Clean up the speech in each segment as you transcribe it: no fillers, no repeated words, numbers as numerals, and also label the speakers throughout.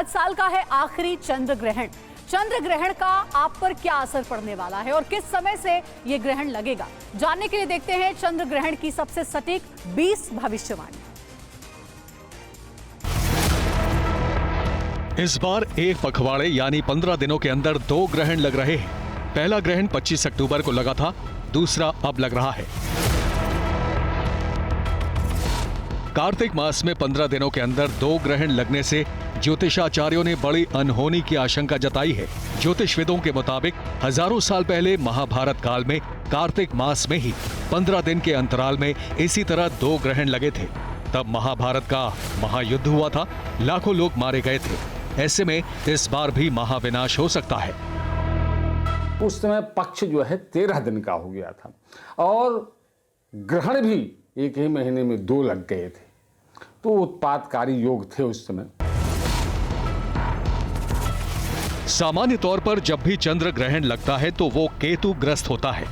Speaker 1: आज साल का है आखिरी चंद्र ग्रहण। चंद्र ग्रहण का आप पर क्या असर पड़ने वाला है और किस समय से यह ग्रहण लगेगा, जानने के लिए देखते हैं चंद्र ग्रहण की सबसे सटीक 20 भविष्यवाणी।
Speaker 2: इस बार एक पखवाड़े यानी 15 दिनों के अंदर 2 ग्रहण लग रहे हैं। पहला ग्रहण 25 अक्टूबर को लगा था, दूसरा अब लग रहा है। कार्तिक मास में 15 दिनों के अंदर 2 ग्रहण लगने से ज्योतिषाचार्यों ने बड़ी अनहोनी की आशंका जताई है। ज्योतिषविदों के मुताबिक हजारों साल पहले महाभारत काल में कार्तिक मास में ही 15 दिन के अंतराल में इसी तरह 2 ग्रहण लगे थे। तब महाभारत का महायुद्ध हुआ था, लाखों लोग मारे गए थे। ऐसे में इस बार भी महाविनाश हो सकता है।
Speaker 3: उस समय पक्ष जो है 13 दिन का हो गया था और ग्रहण भी एक ही महीने में 2 लग गए थे, तो उत्पातकारी योग थे उस समय।
Speaker 2: सामान्य तौर पर जब भी चंद्र ग्रहण लगता है तो वो केतु ग्रस्त होता है,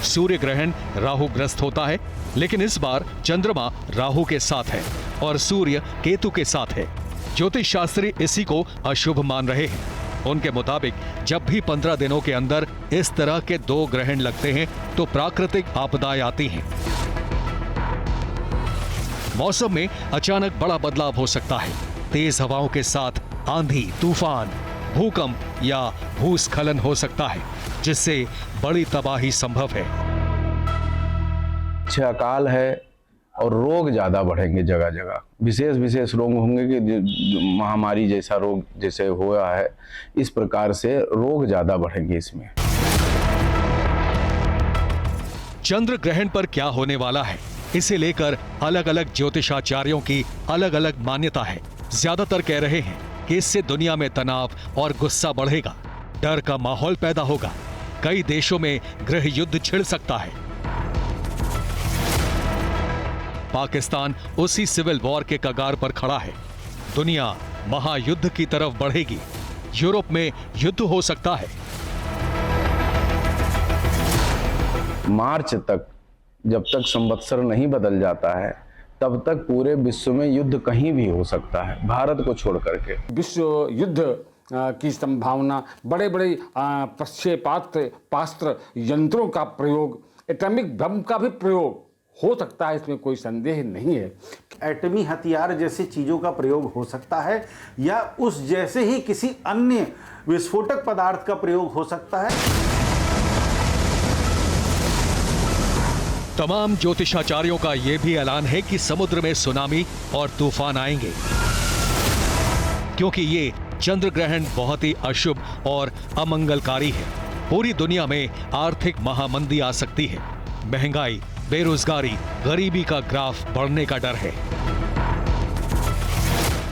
Speaker 2: सूर्य ग्रहण राहु ग्रस्त होता है, लेकिन इस बार चंद्रमा राहु के साथ है और सूर्य केतु के साथ है। ज्योतिष शास्त्री इसी को अशुभ मान रहे हैं। उनके मुताबिक जब भी 15 दिनों के अंदर इस तरह के 2 ग्रहण लगते हैं तो प्राकृतिक आपदाएं आती हैं। मौसम में अचानक बड़ा बदलाव हो सकता है। तेज हवाओं के साथ आंधी, तूफान, भूकंप या भूस्खलन हो सकता है, जिससे बड़ी तबाही संभव है।
Speaker 4: अकाल है और रोग ज्यादा बढ़ेंगे, जगह जगह विशेष रोग होंगे कि महामारी जैसा रोग जैसे हुआ है, इस प्रकार से रोग ज्यादा बढ़ेंगे इसमें।
Speaker 2: चंद्र ग्रहण पर क्या होने वाला है, इसे लेकर अलग अलग ज्योतिषाचार्यों की अलग अलग मान्यता है। ज्यादातर कह रहे हैं कि इससे दुनिया में तनाव और गुस्सा बढ़ेगा, डर का माहौल पैदा होगा, कई देशों में गृह युद्ध छिड़ सकता है। पाकिस्तान उसी सिविल वॉर के कगार पर खड़ा है। दुनिया महायुद्ध की तरफ बढ़ेगी, यूरोप में युद्ध हो सकता है।
Speaker 4: मार्च तक जब तक संवत्सर नहीं बदल जाता है तब तक पूरे विश्व में युद्ध कहीं भी हो सकता है, भारत को छोड़ करके।
Speaker 3: विश्व युद्ध की संभावना, बड़े बड़े प्रक्षेपास्त्र यंत्रों का प्रयोग, एटॉमिक बम का भी प्रयोग हो सकता है, इसमें कोई संदेह नहीं है।
Speaker 5: एटमी हथियार जैसी चीजों का प्रयोग हो सकता है या उस जैसे ही किसी अन्य विस्फोटक पदार्थ का प्रयोग हो सकता है।
Speaker 2: तमाम ज्योतिषाचार्यों का यह भी ऐलान है कि समुद्र में सुनामी और तूफान आएंगे, क्योंकि ये चंद्र ग्रहण बहुत ही अशुभ और अमंगलकारी है। पूरी दुनिया में आर्थिक महामंदी आ सकती है। महंगाई, बेरोजगारी, गरीबी का ग्राफ बढ़ने का डर है।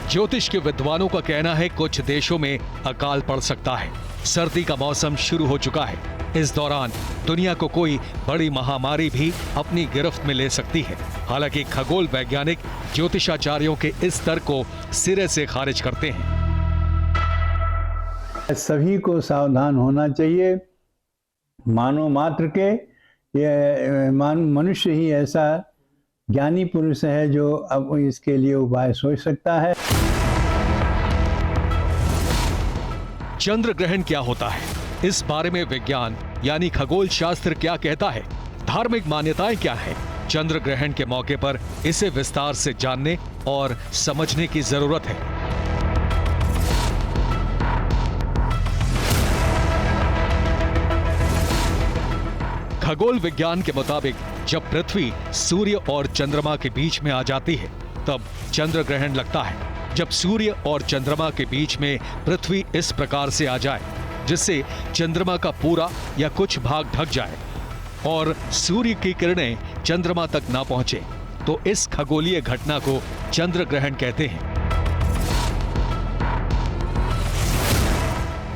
Speaker 2: ज्योतिष के विद्वानों का कहना है कुछ देशों में अकाल पड़ सकता है। सर्दी का मौसम शुरू हो चुका है। इस दौरान दुनिया को कोई बड़ी महामारी भी अपनी गिरफ्त में ले सकती है। हालांकि खगोल वैज्ञानिक ज्योतिषाचार्यों के इस तर्क को सिरे से खारिज करते हैं।
Speaker 6: सभी को सावधान होना चाहिए। मानव मात्र के ये मनुष्य ही ऐसा ज्ञानी पुरुष है जो अब इसके लिए उपाय सोच सकता है।
Speaker 2: चंद्र ग्रहण क्या होता है, इस बारे में विज्ञान यानी खगोल शास्त्र क्या कहता है, धार्मिक मान्यताएं क्या है, चंद्र ग्रहण के मौके पर इसे विस्तार से जानने और समझने की जरूरत है। खगोल विज्ञान के मुताबिक जब पृथ्वी सूर्य और चंद्रमा के बीच में आ जाती है तब चंद्र ग्रहण लगता है। जब सूर्य और चंद्रमा के बीच में पृथ्वी इस प्रकार से आ जाए जिससे चंद्रमा का पूरा या कुछ भाग ढक जाए और सूर्य की किरणें चंद्रमा तक ना पहुंचे, तो इस खगोलीय घटना को चंद्र ग्रहण कहते हैं।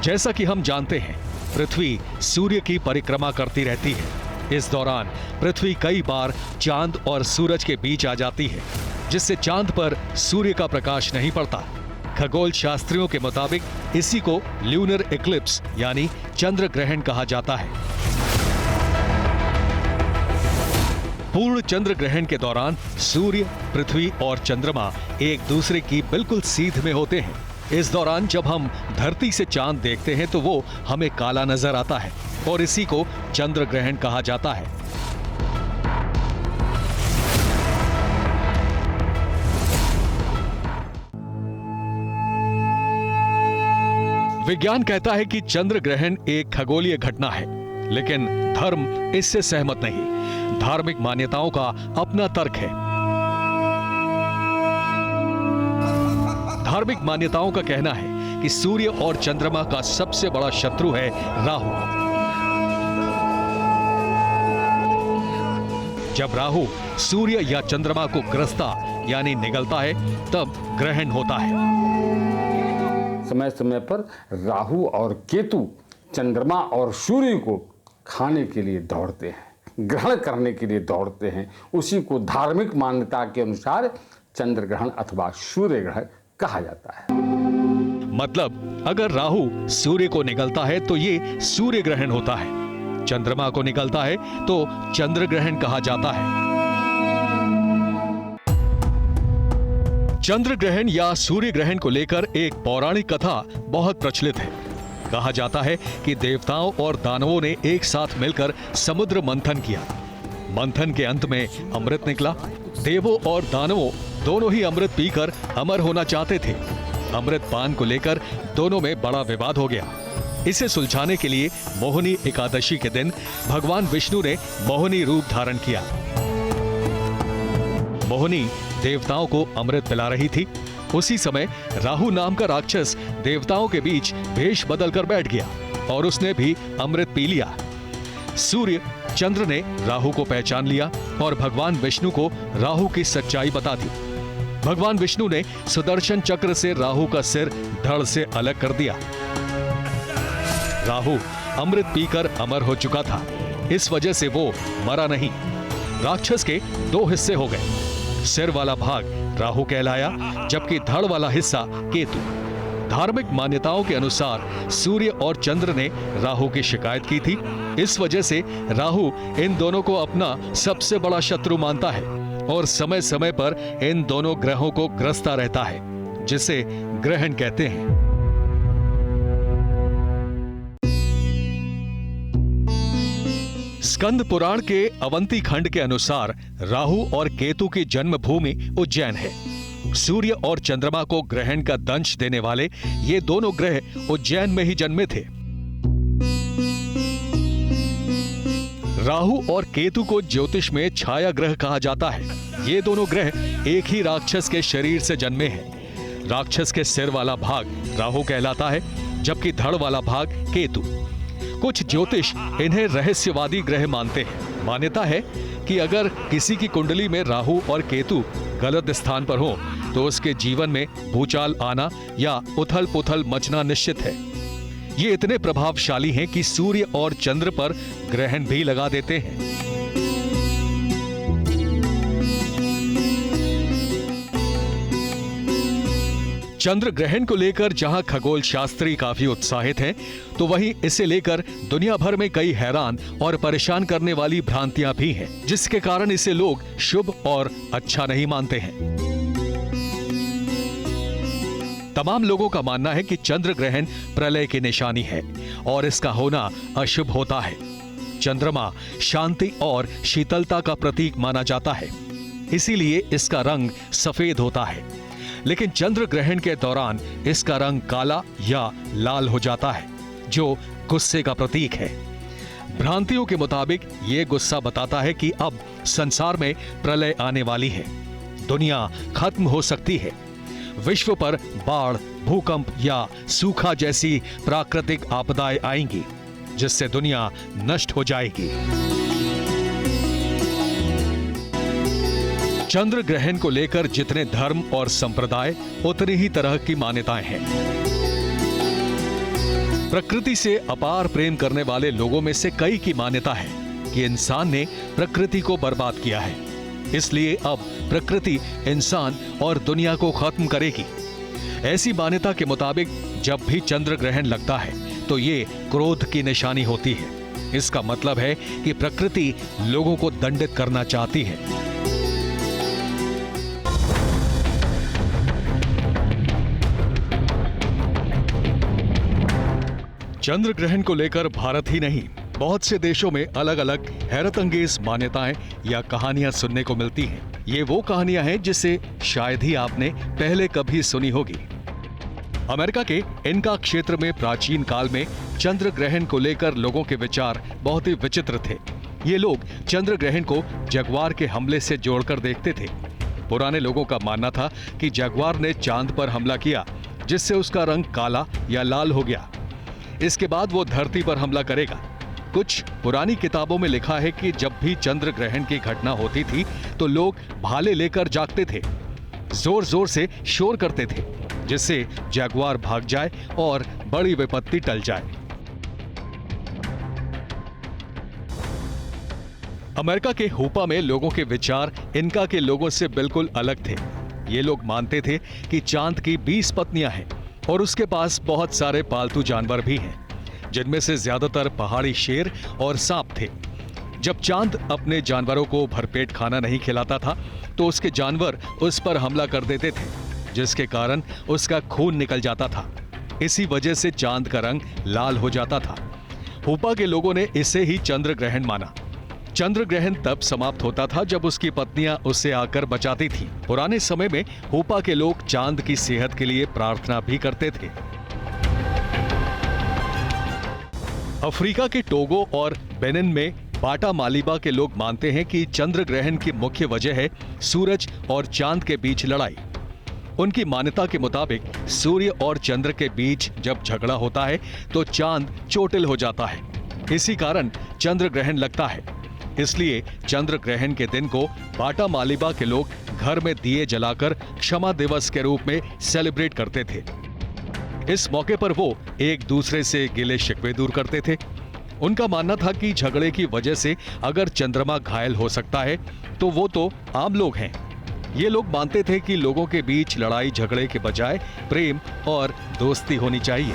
Speaker 2: जैसा कि हम जानते हैं, पृथ्वी सूर्य की परिक्रमा करती रहती है। इस दौरान पृथ्वी कई बार चांद और सूरज के बीच आ जाती है, जिससे चांद पर सूर्य का प्रकाश नहीं पड़ता। खगोल शास्त्रियों के मुताबिक इसी को ल्यूनर इक्लिप्स यानी चंद्र ग्रहण कहा जाता है। पूर्ण चंद्र ग्रहण के दौरान सूर्य, पृथ्वी और चंद्रमा एक दूसरे की बिल्कुल सीध में होते हैं। इस दौरान जब हम धरती से चांद देखते हैं तो वो हमें काला नजर आता है और इसी को चंद्र ग्रहण कहा जाता है। विज्ञान कहता है कि चंद्र ग्रहण एक खगोलीय घटना है, लेकिन धर्म इससे सहमत नहीं। धार्मिक मान्यताओं का अपना तर्क है। धार्मिक मान्यताओं का कहना है कि सूर्य और चंद्रमा का सबसे बड़ा शत्रु है राहु। जब राहु सूर्य या चंद्रमा को ग्रसता यानी निगलता है तब ग्रहण होता है।
Speaker 3: समय समय पर राहु और केतु चंद्रमा और सूर्य को खाने के लिए दौड़ते हैं, ग्रहण करने के लिए दौड़ते हैं। उसी को धार्मिक मान्यता के अनुसार चंद्र ग्रहण अथवा सूर्य ग्रहण कहा जाता है।
Speaker 2: मतलब अगर राहु सूर्य को निगलता है तो ये सूर्य ग्रहण होता है, चंद्रमा को निगलता है तो चंद्र ग्रहण कहा जाता है। चंद्र ग्रहण या सूर्य ग्रहण को लेकर एक पौराणिक कथा बहुत प्रचलित है। कहा जाता है कि देवताओं और दानवों ने एक साथ मिलकर समुद्र मंथन किया। मंथन के अंत में अमृत निकला। देवों और दानवों दोनों ही अमृत पीकर अमर होना चाहते थे। अमृत पान को लेकर दोनों में बड़ा विवाद हो गया। इसे सुलझाने के लिए मोहिनी एकादशी के दिन भगवान विष्णु ने मोहिनी रूप धारण किया। मोहिनी देवताओं को अमृत पिला रही थी। उसी समय राहु नाम का राक्षस देवताओं के बीच भेष बदलकर बैठ गया और उसने भी अमृत पी लिया। सूर्य चंद्र ने राहु को पहचान लिया और भगवान विष्णु को राहु की सच्चाई बता दी। भगवान विष्णु ने सुदर्शन चक्र से राहु का सिर धड़ से अलग कर दिया। राहु अमृत पीकर अमर हो चुका था, इस वजह से वो मरा नहीं। राक्षस के दो हिस्से हो गए। सिर वाला भाग राहु कहलाया, जबकि धड़ वाला हिस्सा केतु। धार्मिक मान्यताओं के अनुसार सूर्य और चंद्र ने राहु की शिकायत की थी। इस वजह से राहु इन दोनों को अपना सबसे बड़ा शत्रु मानता है और समय समय पर इन दोनों ग्रहों को ग्रसता रहता है, जिसे ग्रहण कहते हैं। स्कंद पुराण के अवंती खंड के अनुसार राहु और केतु की जन्मभूमि उज्जैन है। सूर्य और चंद्रमा को ग्रहण का दंश देने वाले ये दोनों ग्रह उज्जैन में ही जन्मे थे। राहु और केतु को ज्योतिष में छाया ग्रह कहा जाता है। ये दोनों ग्रह एक ही राक्षस के शरीर से जन्मे हैं। राक्षस के सिर वाला भाग राहु कहलाता है, जबकि धड़ वाला भाग केतु। कुछ ज्योतिष इन्हें रहस्यवादी ग्रह मानते हैं। मान्यता है कि अगर किसी की कुंडली में राहु और केतु गलत स्थान पर हो तो उसके जीवन में भूचाल आना या उथल पुथल मचना निश्चित है। ये इतने प्रभावशाली हैं कि सूर्य और चंद्र पर ग्रहण भी लगा देते हैं। चंद्र ग्रहण को लेकर जहां खगोल शास्त्री काफी उत्साहित हैं, तो वहीं इसे लेकर दुनिया भर में कई हैरान और परेशान करने वाली भ्रांतियां भी हैं, जिसके कारण इसे लोग शुभ और अच्छा नहीं मानते हैं। तमाम लोगों का मानना है कि चंद्र ग्रहण प्रलय की निशानी है और इसका होना अशुभ होता है। चंद्रमा शांति और शीतलता का प्रतीक माना जाता है, इसीलिए इसका रंग सफेद होता है। लेकिन चंद्र ग्रहण के दौरान इसका रंग काला या लाल हो जाता है, जो गुस्से का प्रतीक है। भ्रांतियों के मुताबिक यह गुस्सा बताता है कि अब संसार में प्रलय आने वाली है, दुनिया खत्म हो सकती है। विश्व पर बाढ़, भूकंप या सूखा जैसी प्राकृतिक आपदाएं आएंगी, जिससे दुनिया नष्ट हो जाएगी। चंद्र ग्रहण को लेकर जितने धर्म और संप्रदाय, उतनी ही तरह की मान्यताएं हैं। प्रकृति से अपार प्रेम करने वाले लोगों में से कई की मान्यता है कि इंसान ने प्रकृति को बर्बाद किया है, इसलिए अब प्रकृति इंसान और दुनिया को खत्म करेगी। ऐसी मान्यता के मुताबिक जब भी चंद्र ग्रहण लगता है तो ये क्रोध की निशानी होती है। इसका मतलब है कि प्रकृति लोगों को दंडित करना चाहती है। चंद्र ग्रहण को लेकर भारत ही नहीं, बहुत से देशों में अलग अलग हैरत अंगेज मान्यताएं या कहानियां सुनने को मिलती हैं। ये वो कहानियां हैं जिसे शायद ही आपने पहले कभी सुनी होगी। अमेरिका के इनका क्षेत्र में प्राचीन काल में चंद्र ग्रहण को लेकर लोगों के विचार बहुत ही विचित्र थे। ये लोग चंद्र ग्रहण को जगुआर के हमले से जोड़कर देखते थे। पुराने लोगों का मानना था कि जगुआर ने चांद पर हमला किया, जिससे उसका रंग काला या लाल हो गया। इसके बाद वो धरती पर हमला करेगा। कुछ पुरानी किताबों में लिखा है कि जब भी चंद्र ग्रहण की घटना होती थी तो लोग भाले लेकर जागते थे, जोर जोर से शोर करते थे, जिससे जगुआर भाग जाए और बड़ी विपत्ति टल जाए। अमेरिका के हूपा में लोगों के विचार इनका के लोगों से बिल्कुल अलग थे। ये लोग मानते थे कि चांद की 20 पत्नियां हैं और उसके पास बहुत सारे पालतू जानवर भी हैं, जिनमें से ज्यादातर पहाड़ी शेर और सांप थे। जब चांद अपने जानवरों को भरपेट खाना नहीं खिलाता था तो उसके जानवर उस पर हमला कर देते थे, जिसके कारण उसका खून निकल जाता था। इसी वजह से चांद का रंग लाल हो जाता था। हूपा के लोगों ने इसे ही चंद्र ग्रहण माना। चंद्र ग्रहण तब समाप्त होता था जब उसकी पत्नियां उससे आकर बचाती थीं। पुराने समय में हूपा के लोग चांद की सेहत के लिए प्रार्थना भी करते थे। अफ्रीका के टोगो और बेनिन में बाटा मालीबा के लोग मानते हैं कि चंद्र ग्रहण की मुख्य वजह है सूरज और चांद के बीच लड़ाई। उनकी मान्यता के मुताबिक सूर्य और चंद्र के बीच जब झगड़ा होता है तो चांद चोटिल हो जाता है। इसी कारण चंद्र ग्रहण लगता है। इसलिए चंद्र ग्रहण के दिन को बाटा मालीबा के लोग घर में दिए जलाकर क्षमा दिवस के रूप में सेलिब्रेट करते थे। इस मौके पर वो एक दूसरे से गिले शिकवे दूर करते थे। उनका मानना था कि झगड़े की वजह से अगर चंद्रमा घायल हो सकता है तो वो तो आम लोग हैं। ये लोग मानते थे कि लोगों के बीच लड़ाई झगड़े के बजाय प्रेम और दोस्ती होनी चाहिए।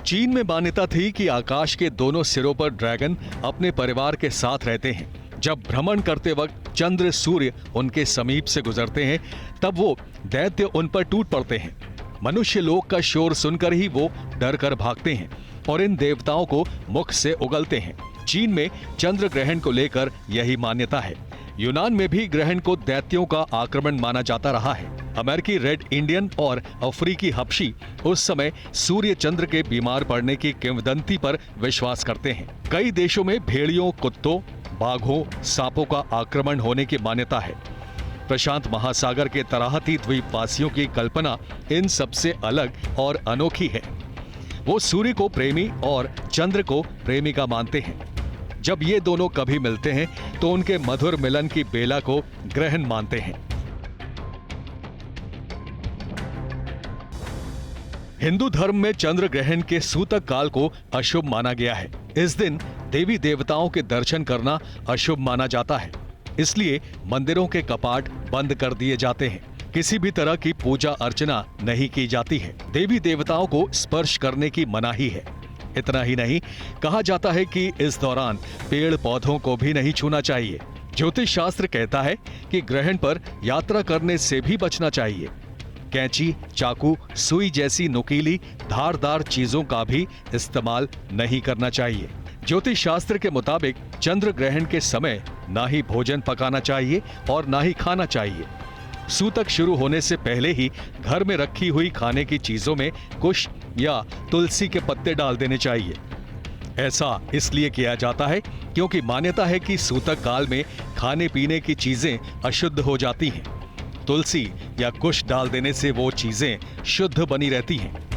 Speaker 2: चीन में मान्यता थी कि आकाश के दोनों सिरों पर ड्रैगन अपने परिवार के साथ रहते हैं। जब भ्रमण करते वक्त चंद्र सूर्य उनके समीप से गुजरते हैं तब वो दैत्य उन पर टूट पड़ते हैं। मनुष्य लोक का शोर सुनकर ही वो डर कर भागते हैं और इन देवताओं को मुख से उगलते हैं। चीन में चंद्र ग्रहण को लेकर यही मान्यता है। यूनान में भी ग्रहण को दैत्यों का आक्रमण माना जाता रहा है। अमेरिकी रेड इंडियन और अफ्रीकी हबशी उस समय सूर्य चंद्र के बीमार पड़ने की किंवदंती पर विश्वास करते हैं। कई देशों में भेड़ियों, कुत्तों, बाघों, सांपों का आक्रमण होने की मान्यता है। प्रशांत महासागर के तराहती द्वीपवासियों की कल्पना इन सबसे अलग और अनोखी है। वो सूर्य को प्रेमी और चंद्र को प्रेमिका मानते हैं। जब ये दोनों कभी मिलते हैं तो उनके मधुर मिलन की बेला को ग्रहण मानते हैं। हिंदू धर्म में चंद्र ग्रहण के सूतक काल को अशुभ माना गया है। इस दिन देवी देवताओं के दर्शन करना अशुभ माना जाता है। इसलिए मंदिरों के कपाट बंद कर दिए जाते हैं। किसी भी तरह की पूजा अर्चना नहीं की जाती है। देवी देवताओं को स्पर्श करने की मनाही है। इतना ही नहीं, कहा जाता है कि इस दौरान पेड़ पौधों को भी नहीं छूना चाहिए। ज्योतिष शास्त्र कहता है कि ग्रहण पर यात्रा करने से भी बचना चाहिए। कैंची, चाकू, सुई जैसी नुकीली धारदार चीजों का भी इस्तेमाल नहीं करना चाहिए। ज्योतिष शास्त्र के मुताबिक चंद्र ग्रहण के समय ना ही भोजन पकाना चाहिए और ना ही खाना चाहिए। सूतक शुरू होने से पहले ही घर में रखी हुई खाने की चीजों में कुश या तुलसी के पत्ते डाल देने चाहिए। ऐसा इसलिए किया जाता है क्योंकि मान्यता है कि सूतक काल में खाने पीने की चीजें अशुद्ध हो जाती हैं। तुलसी या कुश डाल देने से वो चीजें शुद्ध बनी रहती हैं।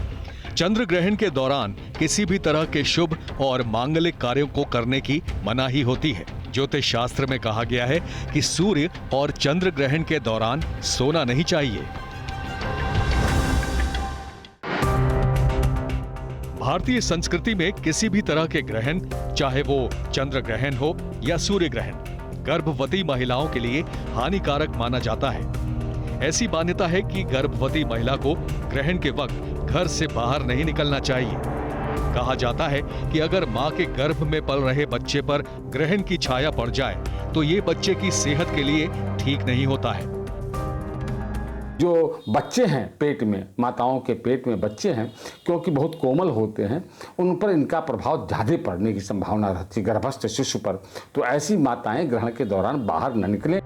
Speaker 2: चंद्र ग्रहण के दौरान किसी भी तरह के शुभ और मांगलिक कार्यों को करने की मनाही होती है। ज्योतिष शास्त्र में कहा गया है कि सूर्य और चंद्र ग्रहण के दौरान सोना नहीं चाहिए। भारतीय संस्कृति में किसी भी तरह के ग्रहण, चाहे वो चंद्र ग्रहण हो या सूर्य ग्रहण, गर्भवती महिलाओं के लिए हानिकारक माना जाता है। ऐसी मान्यता है कि गर्भवती महिला को ग्रहण के वक्त घर से बाहर नहीं निकलना चाहिए। कहा जाता है कि अगर मां के गर्भ में पल रहे बच्चे पर ग्रहण की छाया पड़ जाए तो ये बच्चे की सेहत के लिए ठीक नहीं होता है।
Speaker 3: जो बच्चे हैं पेट में, माताओं के पेट में बच्चे हैं, क्योंकि बहुत कोमल होते हैं, उन पर इनका प्रभाव ज़्यादा पड़ने की संभावना रहती है, गर्भस्थ शिशु पर। तो ऐसी माताएं ग्रहण के दौरान बाहर न निकलें।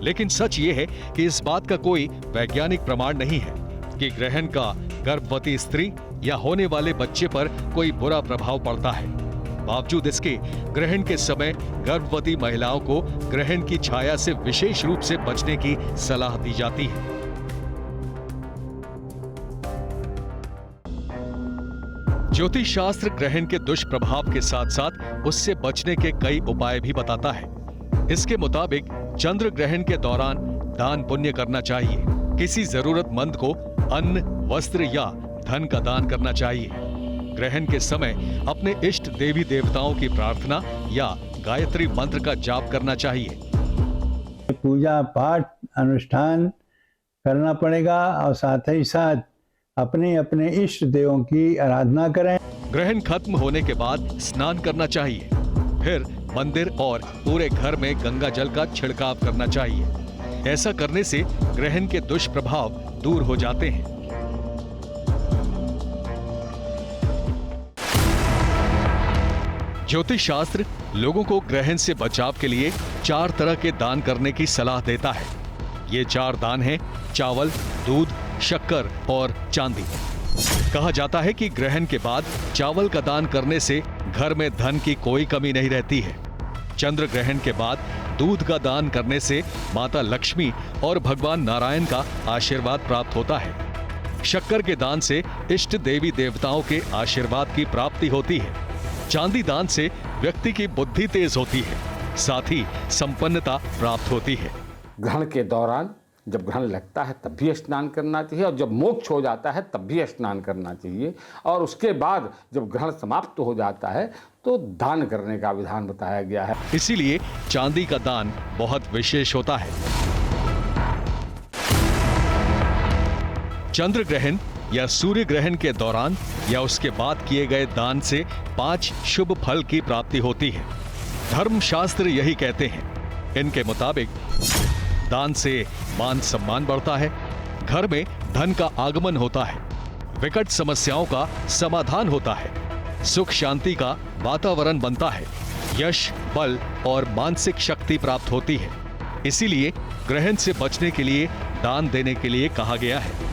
Speaker 2: लेकिन सच ये है कि इस बात का कोई वैज्ञानिक प्रमाण नहीं है कि ग्रहण का गर्भवती स्त्री या होने वाले बच्चे पर कोई बुरा प्रभाव पड़ता है। बावजूद इसके ग्रहण के समय गर्भवती महिलाओं को ग्रहण की छाया से विशेष रूप से बचने की सलाह दी जाती है। ज्योतिष शास्त्र ग्रहण के दुष्प्रभाव के साथ साथ उससे बचने के कई उपाय भी बताता है। इसके मुताबिक चंद्र ग्रहण के दौरान दान पुण्य करना चाहिए। किसी जरूरतमंद को अन्न, वस्त्र या धन का दान करना चाहिए। ग्रहण के समय अपने इष्ट देवी देवताओं की प्रार्थना या गायत्री मंत्र का जाप करना चाहिए।
Speaker 6: पूजा पाठ अनुष्ठान करना पड़ेगा और साथ ही साथ अपने अपने इष्ट देवों की आराधना करें।
Speaker 2: ग्रहण खत्म होने के बाद स्नान करना चाहिए। फिर मंदिर और पूरे घर में गंगा जल का छिड़काव करना चाहिए। ऐसा करने से ग्रहण के दुष्प्रभाव दूर हो जाते हैं। ज्योतिष शास्त्र लोगों को ग्रहण से बचाव के लिए 4 तरह के दान करने की सलाह देता है। ये 4 दान हैं: चावल, दूध, शक्कर और चांदी। कहा जाता है कि ग्रहण के बाद चावल का दान करने से घर में धन की कोई कमी नहीं रहती है। चंद्र ग्रहण के बाद दूध का दान करने से माता लक्ष्मी और भगवान नारायण का आशीर्वाद प्राप्त होता है। शक्कर के दान से इष्ट देवी देवताओं के आशीर्वाद की प्राप्ति होती है। चांदी दान से व्यक्ति की बुद्धि तेज होती है, साथ ही संपन्नता प्राप्त होती है।
Speaker 3: ग्रहण के दौरान जब ग्रहण लगता है तब भी स्नान करना चाहिए, और जब मोक्ष हो जाता है तब भी स्नान करना चाहिए, और उसके बाद जब ग्रहण समाप्त हो जाता है तो दान करने का विधान बताया गया है।
Speaker 2: इसीलिए चांदी का दान बहुत विशेष होता है। चंद्र ग्रहण या सूर्य ग्रहण के दौरान या उसके बाद किए गए दान से 5 शुभ फल की प्राप्ति होती है। धर्मशास्त्र यही कहते हैं। इनके मुताबिक दान से मान सम्मान बढ़ता है, घर में धन का आगमन होता है, विकट समस्याओं का समाधान होता है, सुख शांति का वातावरण बनता है, यश, बल और मानसिक शक्ति प्राप्त होती है। इसीलिए ग्रहण से बचने के लिए दान देने के लिए कहा गया है।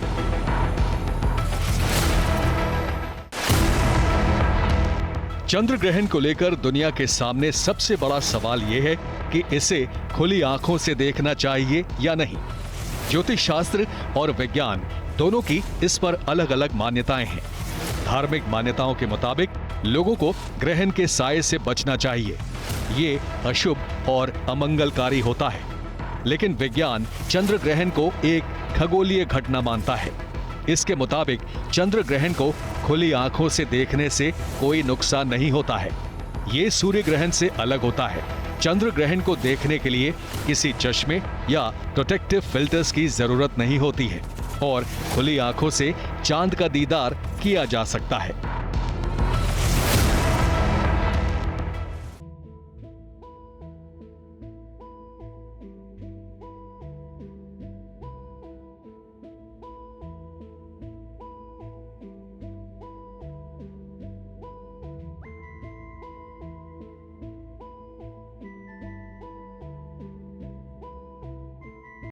Speaker 2: चंद्र ग्रहण को लेकर दुनिया के सामने सबसे बड़ा सवाल यह है कि इसे खुली आंखों से देखना चाहिए या नहीं। ज्योतिष शास्त्र और विज्ञान दोनों की इस पर अलग अलग मान्यताएं हैं। धार्मिक मान्यताओं के मुताबिक लोगों को ग्रहण के साये से बचना चाहिए। ये अशुभ और अमंगलकारी होता है। लेकिन विज्ञान चंद्र ग्रहण को एक खगोलीय घटना मानता है। इसके मुताबिक चंद्र ग्रहण को खुली आंखों से देखने से कोई नुकसान नहीं होता है। ये सूर्य ग्रहण से अलग होता है। चंद्र ग्रहण को देखने के लिए किसी चश्मे या प्रोटेक्टिव फिल्टर्स की जरूरत नहीं होती है और खुली आंखों से चांद का दीदार किया जा सकता है।